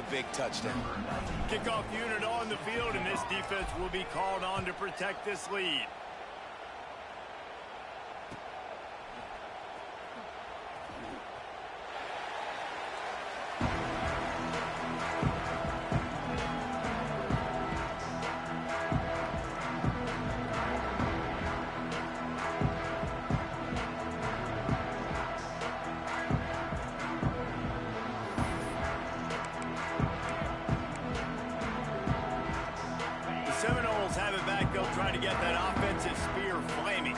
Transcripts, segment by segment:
big touchdown. Kickoff unit on the field, and this defense will be called on to protect this lead. Seminoles have it back. They'll try to get that offensive spear flaming.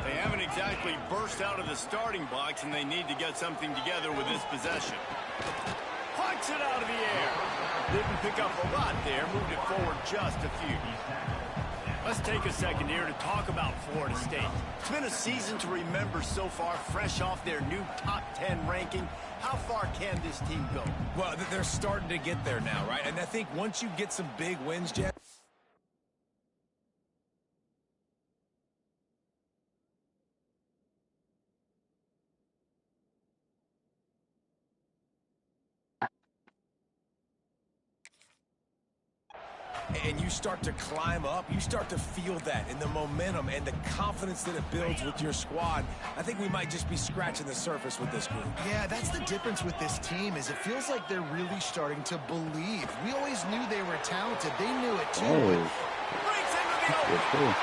They haven't exactly burst out of the starting box, and they need to get something together with this possession. Punts it out of the air. Didn't pick up a lot there. Moved it forward just a few. Let's take a second here to talk about Florida State. It's been a season to remember so far, fresh off their new top 10 ranking. How far can this team go? Well, they're starting to get there now, right? And I think once you get some big wins, Jeff, and you start to climb up, you start to feel that in the momentum and the confidence that it builds with your squad. I think we might just be scratching the surface with this group. Yeah, that's the difference with this team, is it feels like they're really starting to believe. We always knew they were talented. They knew it too. Breaks into the open.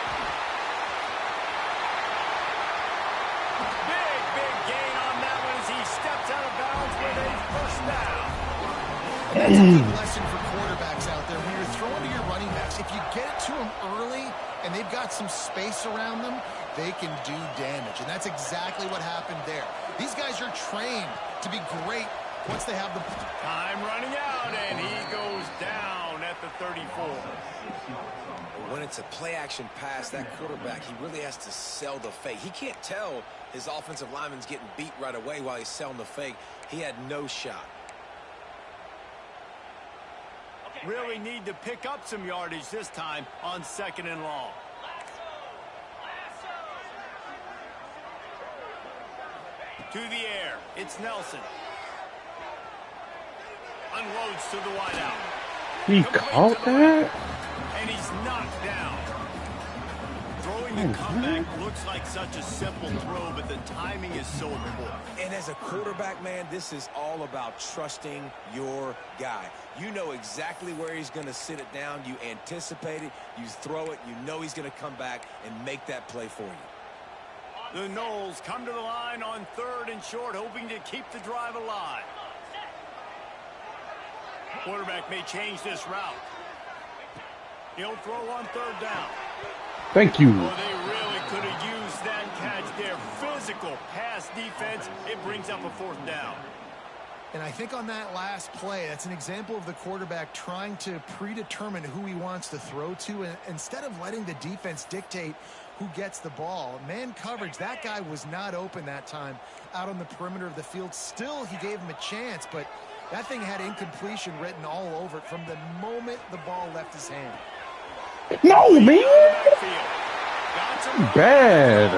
Big gain on that one as he steps out of bounds with a first down. That's a big lesson for quarterbacks out there. When you're throwing to your running backs, if you get it to them early and they've got some space around them, they can do damage. And that's exactly what happened there. These guys are trained to be great once they have the time running out, and he goes down at the 34. When it's a play-action pass, that quarterback, he really has to sell the fake. He can't tell his offensive lineman's getting beat right away while he's selling the fake. He had no shot. Really need to pick up some yardage this time on 2nd and long. To the air, it's Nelson. Unloads to the wideout. He caught that? And he's knocked down. Throwing the comeback looks like such a simple throw, but the timing is so important. And as a quarterback, man, this is all about trusting your guy. You know exactly where he's going to sit it down. You anticipate it. You throw it. You know he's going to come back and make that play for you. The Noles come to the line on 3rd and short, hoping to keep the drive alive. Quarterback may change this route. He'll throw on 3rd down. Thank you. Well, they really could have used that catch there. Physical pass defense. It brings up a 4th down. And I think on that last play, that's an example of the quarterback trying to predetermine who he wants to throw to, and instead of letting the defense dictate who gets the ball. Man coverage, that guy was not open that time out on the perimeter of the field. Still, he gave him a chance, but that thing had incompletion written all over it from the moment the ball left his hand. No, man! Bad.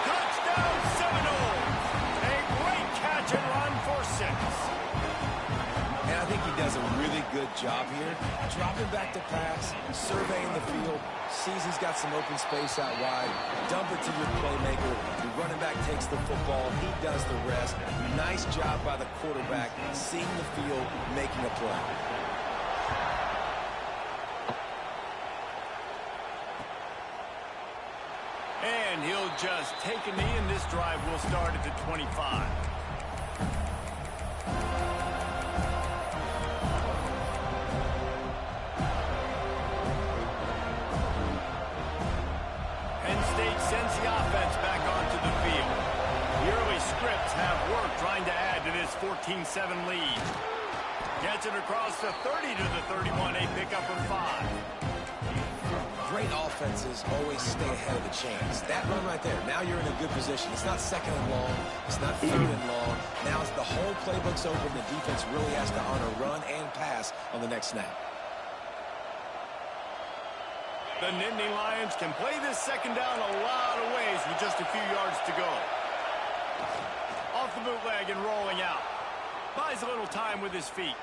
Touchdown Seminoles. A great catch and run for 6. And I think he does a really good job here. Dropping back to pass, surveying the field, sees he's got some open space out wide, dump it to your playmaker. The running back takes the football. He does the rest. Nice job by the quarterback, seeing the field, making a play. And he'll just take a knee, and this drive will start at the 25. Penn State sends the offense back onto the field. The early scripts have worked trying to add to this 14-7 lead. Gets it across the 30 to the 31, a pickup of 5. Great offenses always stay ahead of the chains. That run right there, now you're in a good position. It's not 2nd and long. It's not 3rd and long. Now it's the whole playbook's open. The defense really has to honor run and pass on the next snap. The Nittany Lions can play this 2nd down a lot of ways with just a few yards to go. Off the bootleg and rolling out. Buys a little time with his feet.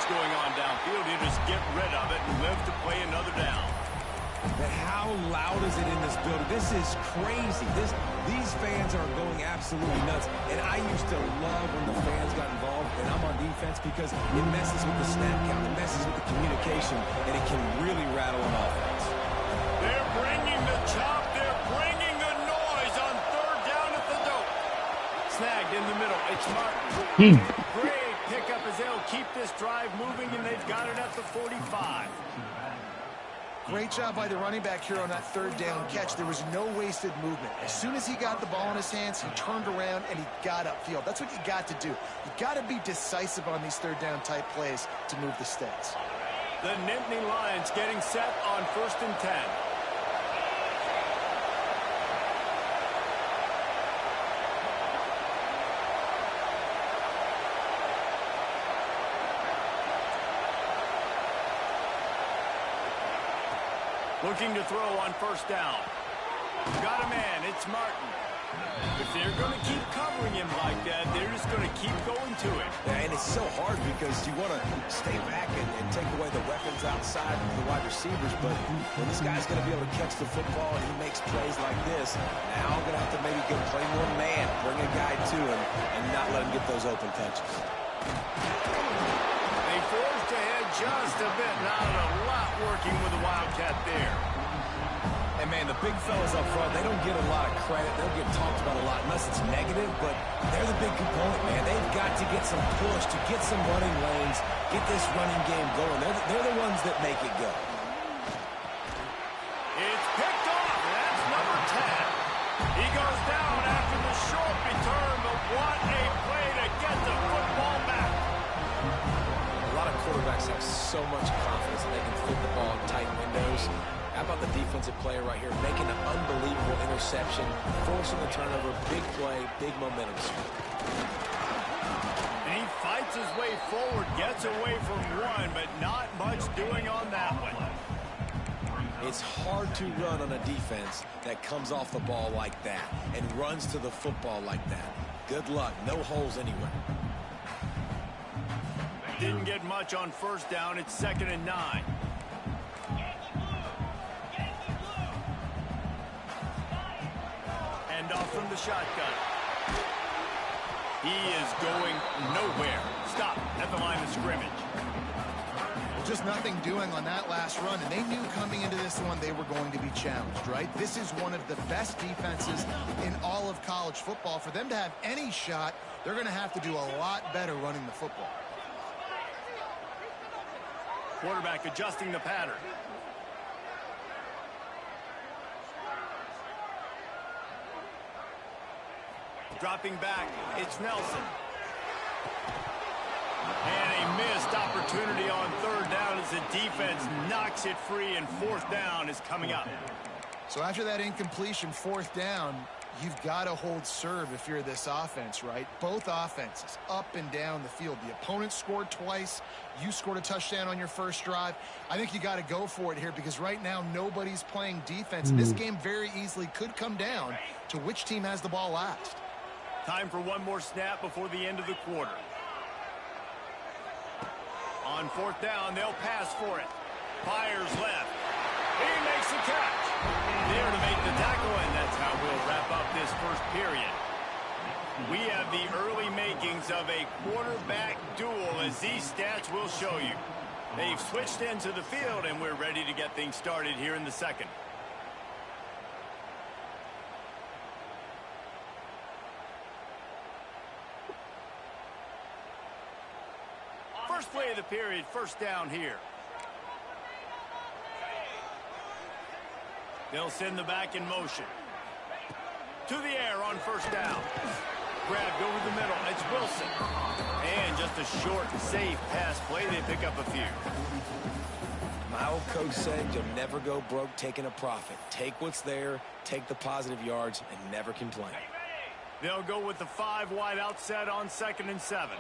what's going on downfield. You just get rid of it and live to play another down. But how loud is it in this building? This is crazy. These fans are going absolutely nuts. And I used to love when the fans got involved, and I'm on defense, because it messes with the snap count, it messes with the communication, and it can really rattle an offense. They're bringing the chop. They're bringing the noise on third down at the dope. Snagged in the middle. It's Martin. Great pickup as they'll keep this drive moving, and they've got it at the 45. Great job by the running back here on that third down catch. There was no wasted movement. As soon as he got the ball in his hands, he turned around and he got upfield. That's what you got to do. You got to be decisive on these third down type plays to move the sticks. The Nittany Lions getting set on 1st and 10. Looking to throw on 1st down. Got a man. It's Martin. If they're going to keep covering him like that, they're just going to keep going to it. Yeah, and it's so hard because you want to stay back and take away the weapons outside of the wide receivers, but when this guy's going to be able to catch the football and he makes plays like this, now I'm going to have to maybe go play more man, bring a guy to him, and not let him get those open touches. They forced ahead just a bit. Not a lot working with the Wildcat there. And, man, the big fellas up front, they don't get a lot of credit. They'll get talked about a lot unless it's negative, but they're the big component, man. They've got to get some push, to get some running lanes, get this running game going. They're the ones that make it go. It's picked off. That's number 10. He goes down after the short return, but what a play to get the football back. A lot of quarterbacks have so much confidence that they can fit the ball in tight windows. How about the defensive player right here making an unbelievable interception, forcing the turnover, big play, big momentum. And he fights his way forward, gets away from one, but not much doing on that one. It's hard to run on a defense that comes off the ball like that and runs to the football like that. Good luck. No holes anywhere. Didn't get much on 1st down. It's 2nd and 9. Hand off from the shotgun. He is going nowhere. Stop at the line of scrimmage. Just nothing doing on that last run, and they knew coming into this one they were going to be challenged, right? This is one of the best defenses in all of college football. For them to have any shot, they're going to have to do a lot better running the football. Quarterback adjusting the pattern. Dropping back, it's Nelson. And a missed opportunity on 3rd down as the defense knocks it free, and 4th down is coming up. So after that incompletion, 4th down, you've got to hold serve if you're this offense, right? Both offenses up and down the field. The opponent scored twice. You scored a touchdown on your first drive. I think you got to go for it here because right now nobody's playing defense. This game very easily could come down to which team has the ball last. Time for one more snap before the end of the quarter. On 4th down, they'll pass for it. Fires left. He makes the catch. There to make the tackle, and that's how we'll wrap up this first period. We have the early makings of a quarterback duel, as these stats will show you. They've switched into the field, and we're ready to get things started here in the second. First play of the period, 1st down here. They'll send the back in motion. To the air on 1st down. Grabbed over the middle. It's Wilson. And just a short, safe pass play. They pick up a few. My old coach said you'll never go broke taking a profit. Take what's there, take the positive yards, and never complain. They'll go with the 5 wide out set on 2nd and 7.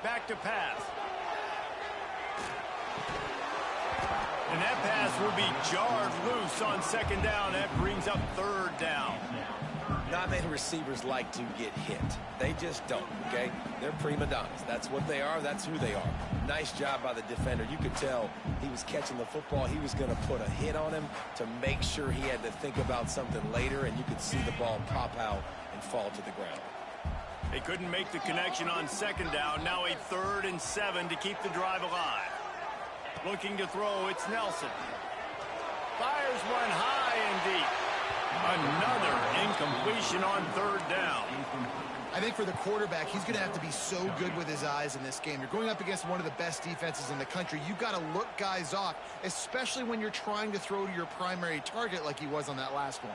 Back to pass. And that pass will be jarred loose on second down. That brings up third down. Not many receivers like to get hit. They just don't, okay? They're prima donnas. That's what they are. That's who they are. Nice job by the defender. You could tell he was catching the football. He was going to put a hit on him to make sure he had to think about something later, and you could see the ball pop out and fall to the ground. They couldn't make the connection on second down. Now a 3rd and 7 to keep the drive alive. Looking to throw, it's Nelson. Fires one high and deep. Another incompletion on third down. I think for the quarterback, he's going to have to be so good with his eyes in this game. You're going up against one of the best defenses in the country. You've got to look guys off, especially when you're trying to throw to your primary target like he was on that last one.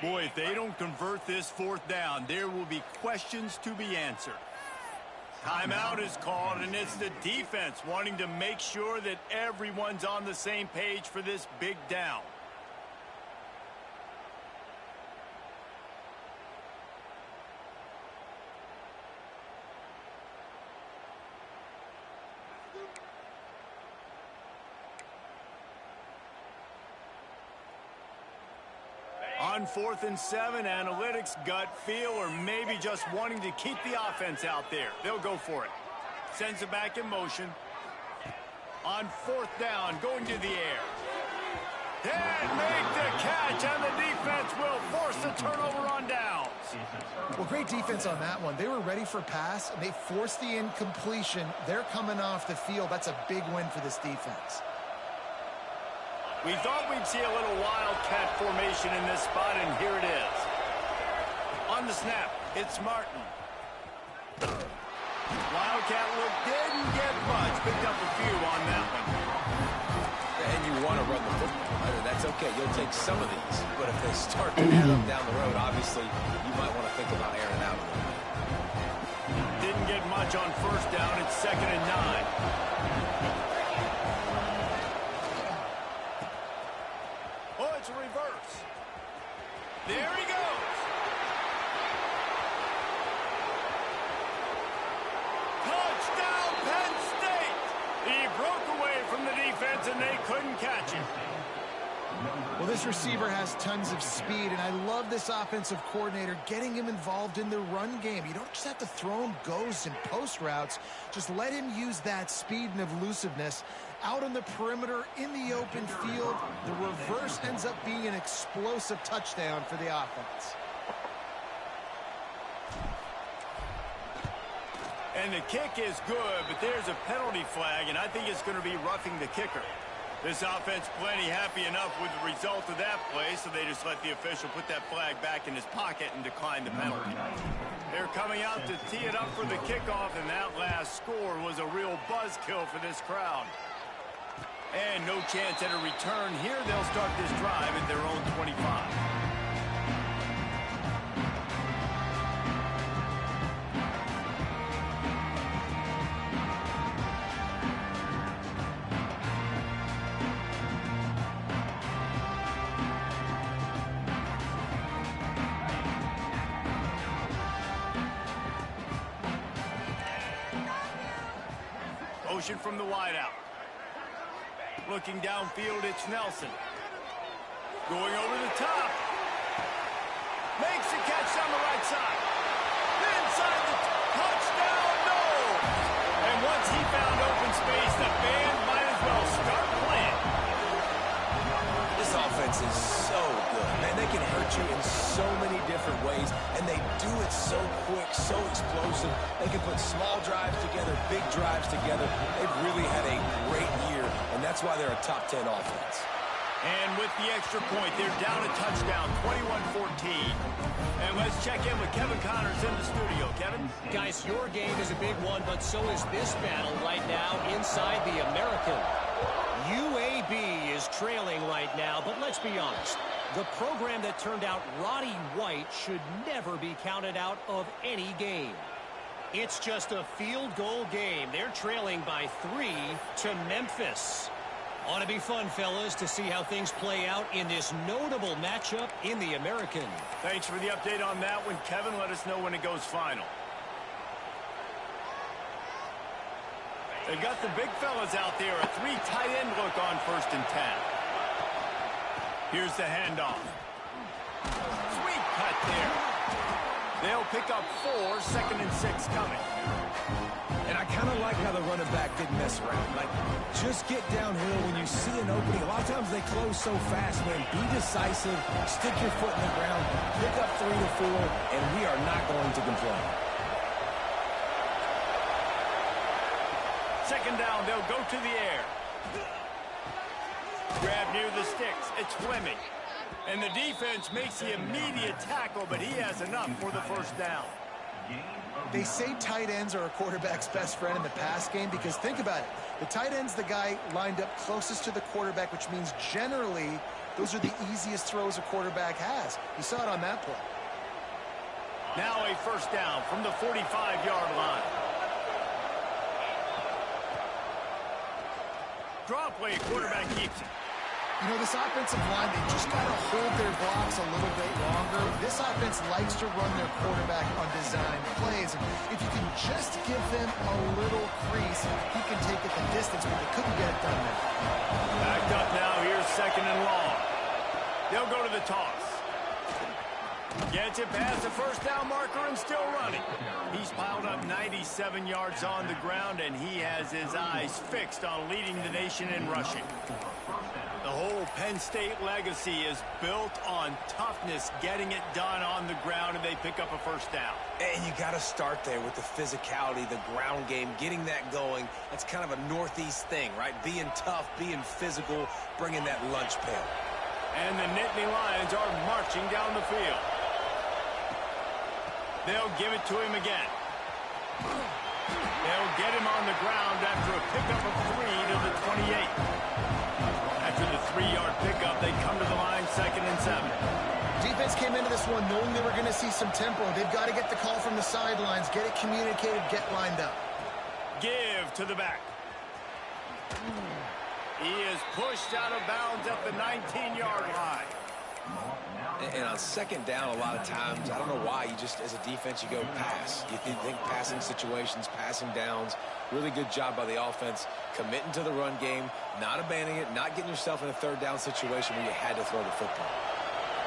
Boy, if they don't convert this 4th down, there will be questions to be answered. Timeout is called, and it's the defense wanting to make sure that everyone's on the same page for this big down. On 4th and 7, analytics, gut feel, or maybe just wanting to keep the offense out there. They'll go for it. Sends it back in motion. On 4th down, going to the air. And make the catch, and the defense will force the turnover on downs. Well, great defense on that one. They were ready for pass, and they forced the incompletion. They're coming off the field. That's a big win for this defense. We thought we'd see a little wildcat formation in this spot, and here it is. On the snap, it's Martin. Wildcat look didn't get much. Picked up a few on that one. And you want to run the football. That's okay. You'll take some of these. But if they start to add up down the road, obviously, you might want to think about airing out. Didn't get much on 1st down. It's 2nd and 9. Reverse. There he goes. Touchdown, Penn State. He broke away from the defense, and they couldn't catch him. Well, this receiver has tons of speed, and I love this offensive coordinator getting him involved in the run game. You don't just have to throw him goes and post routes. Just let him use that speed and elusiveness. Out on the perimeter, in the open field, the reverse ends up being an explosive touchdown for the offense. And the kick is good, but there's a penalty flag, and I think it's going to be roughing the kicker. This offense plenty happy enough with the result of that play, so they just let the official put that flag back in his pocket and decline the penalty. They're coming out to tee it up for the kickoff, and that last score was a real buzzkill for this crowd. And no chance at a return here. They'll start this drive at their own 25. Motion from the wideout. Looking downfield, it's Nelson. Going over the top. Makes the catch on the right side. Inside the touchdown, no! And once he found open space, the band might as well start playing. This offense is so good. Man, they can hurt you in so many different ways, and they do it so quick, so explosive. They can put small drives together, big drives together. They've really had a great year, and that's why they're a top 10 offense. And with the extra point, they're down a touchdown, 21-14. And let's check in with Kevin Connors in the studio. Kevin? Guys, your game is a big one, but so is this battle right now inside the American. UAB is trailing right now, but let's be honest. The program that turned out Roddy White should never be counted out of any game. It's just a field goal game. They're trailing by 3 to Memphis. Ought to be fun, fellas, to see how things play out in this notable matchup in the American. Thanks for the update on that one, Kevin. Let us know when it goes final. They've got the big fellas out there. A 3 tight end look on 1st and 10. Here's the handoff. Sweet cut there. They'll pick up 4, 2nd and 6 coming. And I kind of like how the running back didn't mess around. Like, just get downhill when you see an opening. A lot of times they close so fast, man. Be decisive, stick your foot in the ground, pick up 3 to 4, and we are not going to complain. 2nd down, they'll go to the air. Grab near the sticks. It's Fleming. And the defense makes the immediate tackle, but he has enough for the 1st down. They say tight ends are a quarterback's best friend in the pass game because think about it. The tight end's the guy lined up closest to the quarterback, which means generally those are the easiest throws a quarterback has. You saw it on that play. Now a 1st down from the 45-yard line. Draw play, quarterback keeps it. You know, this offensive line, they just got to hold their blocks a little bit longer. This offense likes to run their quarterback on design plays. And if you can just give them a little crease, he can take it the distance, but they couldn't get it done there. Backed up now. Here's 2nd and long. They'll go to the toss. Gets it past the 1st down marker and still running. He's piled up 97 yards on the ground, and he has his eyes fixed on leading the nation in rushing. The whole Penn State legacy is built on toughness, getting it done on the ground, and they pick up a 1st down. And you got to start there with the physicality, the ground game, getting that going. That's kind of a Northeast thing, right? Being tough, being physical, bringing that lunch pail. And the Nittany Lions are marching down the field. They'll give it to him again. They'll get him on the ground after a pickup of 3 to the 28. After the 3-yard pickup, they come to the line 2nd and 7. Defense came into this one knowing they were going to see some tempo. They've got to get the call from the sidelines, get it communicated, get lined up. Give to the back. He is pushed out of bounds at the 19-yard line. And on 2nd down, a lot of times, I don't know why, you just, as a defense, you go pass. You think passing situations, passing downs. Really good job by the offense, committing to the run game, not abandoning it, not getting yourself in a 3rd down situation where you had to throw the football.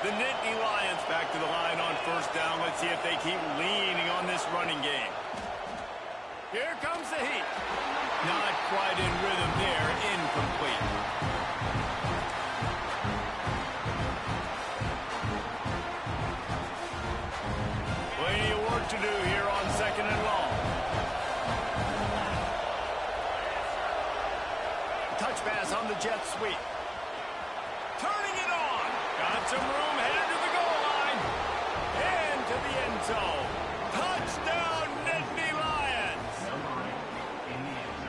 The Nittany Lions back to the line on 1st down. Let's see if they keep leaning on this running game. Here comes the heat. Not quite in rhythm there, incomplete. Plenty of work to do here on 2nd and long. Touch pass on the jet sweep. Turning it on. Got some room, headed to the goal line. And to the end zone. Touchdown, Nittany Lions.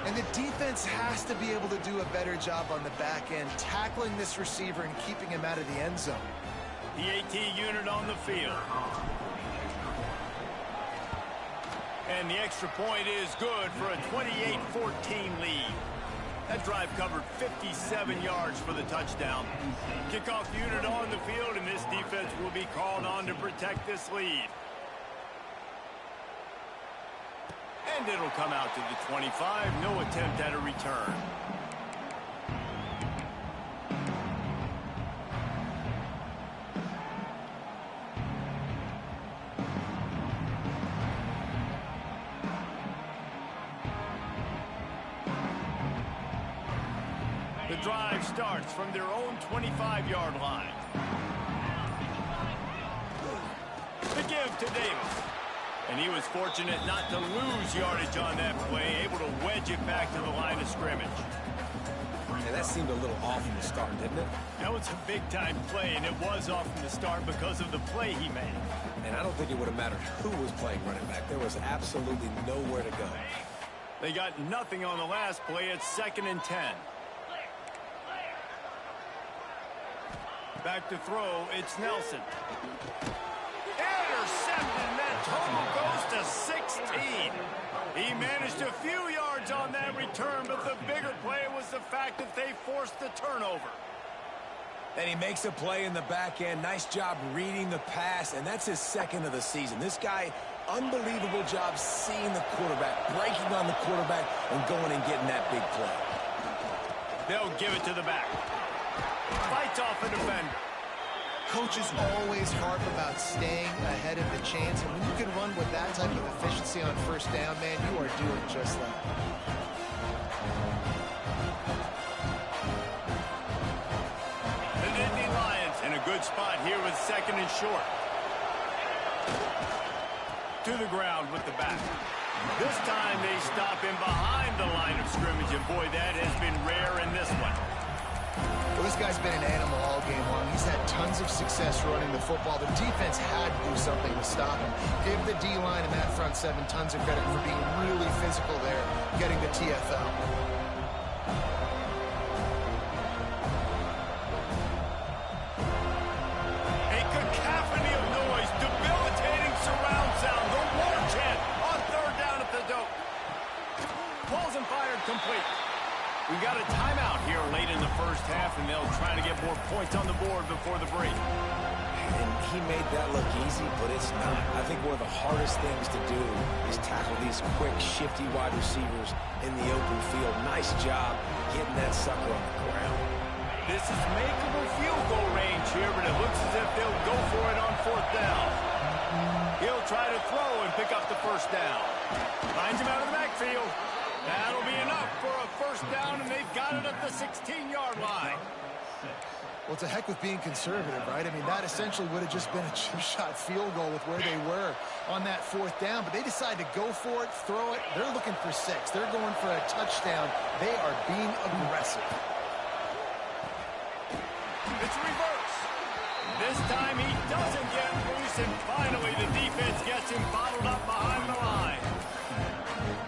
And the defense has to be able to do a better job on the back end, tackling this receiver and keeping him out of the end zone. The AT unit on the field. And the extra point is good for a 28-14 lead. That drive covered 57 yards for the touchdown. Kickoff unit on the field, and this defense will be called on to protect this lead. And it'll come out to the 25. No attempt at a return. The drive starts from their own 25-yard line. The give to Davis. And he was fortunate not to lose yardage on that play, able to wedge it back to the line of scrimmage. And that seemed a little off from the start, didn't it? That was a big-time play, and it was off from the start because of the play he made. And I don't think it would have mattered who was playing running back. There was absolutely nowhere to go. They got nothing on the last play. It's 2nd and 10. Back to throw, it's Nelson. Intercepted, and that total goes to 16. He managed a few yards yards on that return, but the bigger play was the fact that they forced the turnover. And he makes a play in the back end. Nice job reading the pass, and that's his second of the season. This guy, unbelievable job seeing the quarterback, breaking on the quarterback, and going and getting that big play. They'll give it to the back. Fights off a defender. Coaches always harp about staying ahead of the chance, and when you can run with that type of efficiency on first down, man, you are doing just that. The Nittany Lions in a good spot here with second and short. To the ground with the back. This time they stop him behind the line of scrimmage, and boy, that has been rare in this one. Well, this guy's been an animal all game long. He's had tons of success running the football. The defense had to do something to stop him. Give the D-line and that front seven tons of credit for being really physical there, getting the TFL. A cacophony of noise, debilitating surround sound, the war chant on third down at the dope. Balls and fired complete. We got a timeout here late in the first half, and they'll try to get more points on the board before the break. And he made that look easy, but it's not. I think one of the hardest things to do is tackle these quick, shifty wide receivers in the open field. Nice job getting that sucker on the ground. This is makeable field goal range here, but it looks as if they'll go for it on fourth down. He'll try to throw and pick up the first down. Finds him out of the backfield. That'll be enough for a first down, and they've got it at the 16-yard line. Well, it's a heck with being conservative, right? I mean, that essentially would have just been a chip-shot field goal with where they were on that fourth down, but they decided to go for it, throw it. They're looking for 6. They're going for a touchdown. They are being aggressive. It's reverse. This time he doesn't get loose, and finally the defense gets him bottled up behind the line.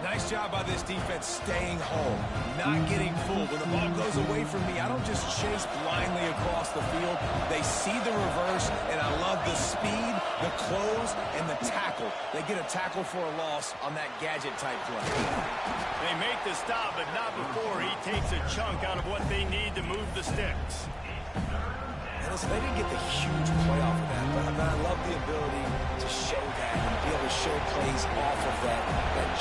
Nice job by this defense staying home, not getting fooled. When the ball goes away from me, I don't just chase blindly across the field. They see the reverse, and I love the speed, the close, and the tackle. They get a tackle for a loss on that gadget-type play. They make the stop, but not before he takes a chunk out of what they need to move the sticks. And listen, they didn't get the huge play off of that, but I love the ability to show that and be able to show plays off of that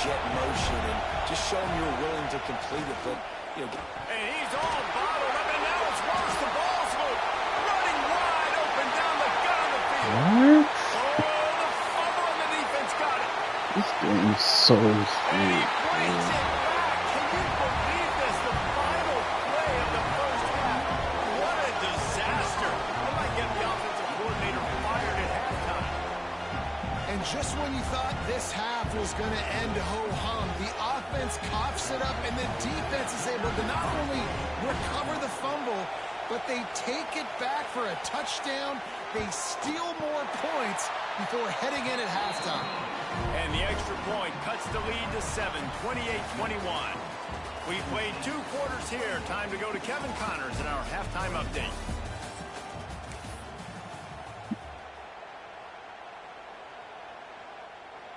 jet motion and just show them you're willing to complete it. But, you know, and he's all bottled up, and now it's worse. The ball's loose, running wide open down the gut of the field. What? Oh, the fumble, and the defense got it. This game is so And he sweet. brings it back. Can you believe this? The final play of the first half. What a disaster. They might get the offensive coordinator fired at halftime. And just when you thought this half was going to end ho-hum, the offense coughs it up, and the defense is able to not only recover the fumble, but they take it back for a touchdown. They steal more points before heading in at halftime. And the extra point cuts the lead to 7, 28-21. We've played 2 quarters here. Time to go to Kevin Connors in our halftime update.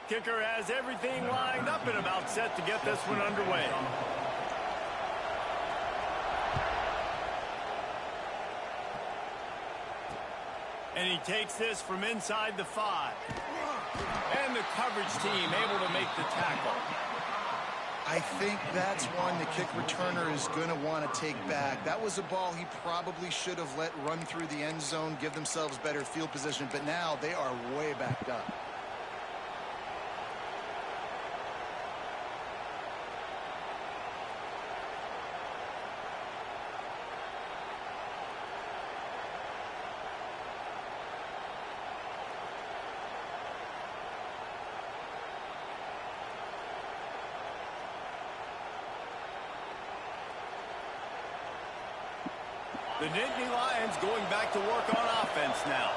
Kicker has everything lined up and about set to get this one underway. And he takes this from inside the 5. And the coverage team able to make the tackle. I think that's one the kick returner is going to want to take back. That was a ball he probably should have let run through the end zone, give themselves better field position, but now they are way backed up. The Nittany Lions going back to work on offense now.